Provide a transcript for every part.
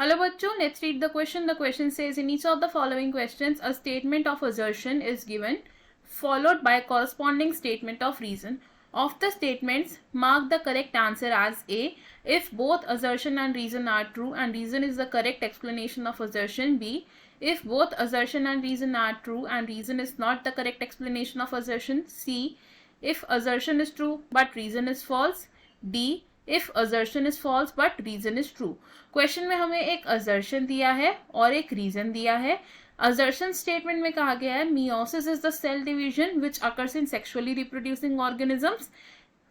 Hello bachcho, let's read the question. The question says, in each of the following questions, a statement of assertion is given, followed by a corresponding statement of reason. Of the statements, mark the correct answer as A if both assertion and reason are true and reason is the correct explanation of assertion. B if both assertion and reason are true and reason is not the correct explanation of assertion. C if assertion is true but reason is false. D if assertion is false but reason is true. Question में हमें एक assertion दिया है और एक reason दिया है. assertion statement में कहा गया है meiosis is the cell division which occurs in sexually reproducing organisms,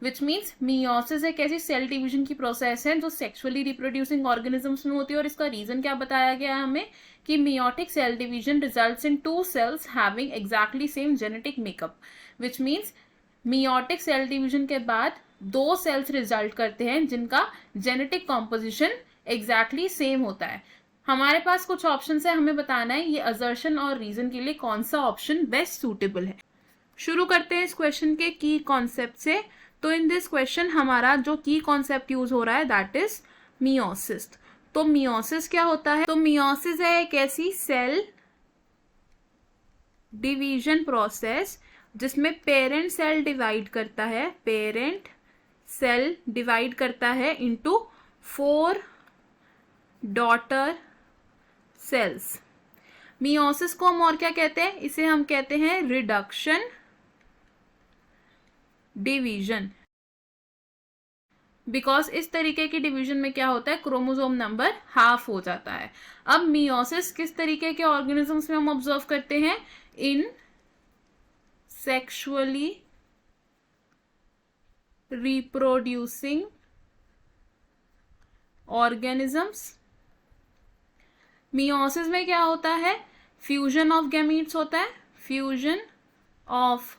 which means meiosis एक ऐसी cell division की process है जो sexually reproducing organisms में होती है. और इसका reason क्या बताया गया है हमें कि meiotic cell division results in two cells having exactly same genetic makeup, which means meiotic cell division के बाद दो सेल्स रिजल्ट करते हैं जिनका जेनेटिक कॉम्पोजिशन एग्जैक्टली सेम होता है. हमारे पास कुछ ऑप्शन है, हमें बताना है ये असर्शन और रीजन के लिए कौन सा ऑप्शन बेस्ट सूटेबल है. शुरू करते हैं इस क्वेश्चन के की कॉन्सेप्ट से. तो इन दिस क्वेश्चन हमारा जो की कॉन्सेप्ट यूज हो रहा है दैट इज मियोसिस. तो मियोसिस क्या होता है? तो मियोसिस है एक ऐसी सेल डिवीजन प्रोसेस जिसमें पेरेंट सेल डिवाइड करता है, पेरेंट सेल डिवाइड करता है इनटू 4 डॉटर सेल्स. मियोसिस को हम और क्या कहते हैं? इसे हम कहते हैं रिडक्शन डिवीजन. बिकॉज इस तरीके की डिवीजन में क्या होता है, क्रोमोसोम नंबर हाफ हो जाता है. अब मियोसिस किस तरीके के ऑर्गेनिजम्स में हम ऑब्जर्व करते हैं? इन सेक्सुअली reproducing organisms. मियोसिस में क्या होता है? फ्यूजन ऑफ गैमीट्स होता है, फ्यूजन ऑफ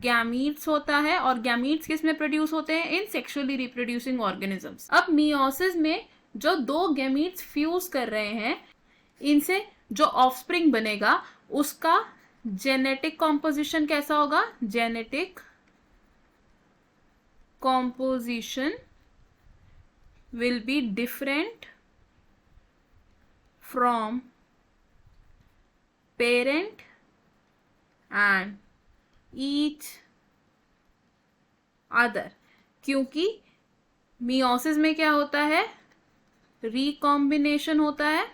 गैमीट्स होता है. और गैमीट्स किस में प्रोड्यूस होते हैं? इन सेक्सुअली रिप्रोड्यूसिंग ऑर्गेनिजम्स. अब मियोसिस में जो दो गैमीट्स फ्यूज कर रहे हैं इनसे जो ऑफस्प्रिंग बनेगा उसका जेनेटिक कॉम्पोजिशन कैसा होगा? Genetic composition will be different from parent and each other. क्योंकि मियोसिस में क्या होता है? रिकॉम्बिनेशन होता है.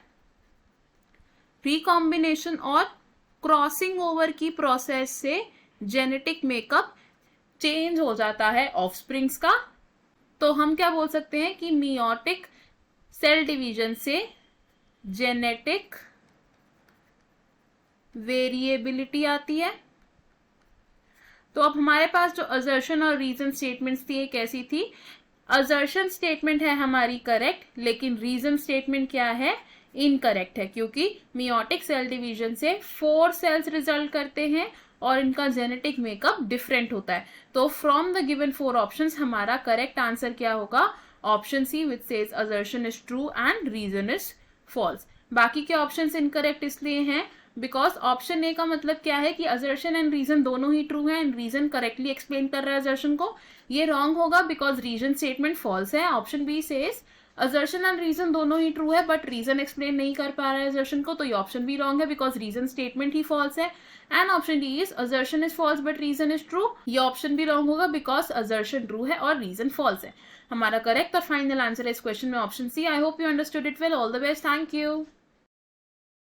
रिकॉम्बिनेशन और क्रॉसिंग ओवर की प्रोसेस से जेनेटिक मेकअप चेंज हो जाता है ऑफस्प्रिंग्स का. तो हम क्या बोल सकते हैं कि मियोटिक सेल डिवीजन से जेनेटिक वेरिएबिलिटी आती है. तो अब हमारे पास जो असर्शन और रीजन स्टेटमेंट्स थी ये कैसी थी? असर्शन स्टेटमेंट है हमारी करेक्ट, लेकिन रीजन स्टेटमेंट क्या है? इनकरेक्ट है, क्योंकि मियोटिक सेल डिवीजन से 4 सेल्स रिजल्ट करते हैं और इनका जेनेटिक मेकअप डिफरेंट होता है. तो फ्रॉम द गिवन 4 ऑप्शंस हमारा करेक्ट आंसर क्या होगा? Option C which says assertion is true and reason is false. बाकी के ऑप्शंस इनकरेक्ट इसलिए हैं बिकॉज ऑप्शन ए का मतलब क्या है कि असर्शन एंड रीजन दोनों ही ट्रू है एंड रीजन करेक्टली एक्सप्लेन कर रहा है असर्शन को. ये रॉन्ग होगा बिकॉज रीजन स्टेटमेंट फॉल्स है. Option B says assertion and reason दोनों ही ट्रू है बट रीजन एक्सप्लेन नहीं कर पा रहा है असर्शन को, तो ये ऑप्शन भी रॉन्ग है बिकॉज रीजन स्टेटमेंट ही फॉल्स है. And option D is assertion is false but reason is true. ये ऑप्शन भी रॉन्ग होगा बिकॉज असर्शन ट्रू है और रीजन फॉल्स है. हमारा करेक्ट और फाइनल आंसर है इस क्वेश्चन में option C. I hope you understood it well. All the best. Thank you.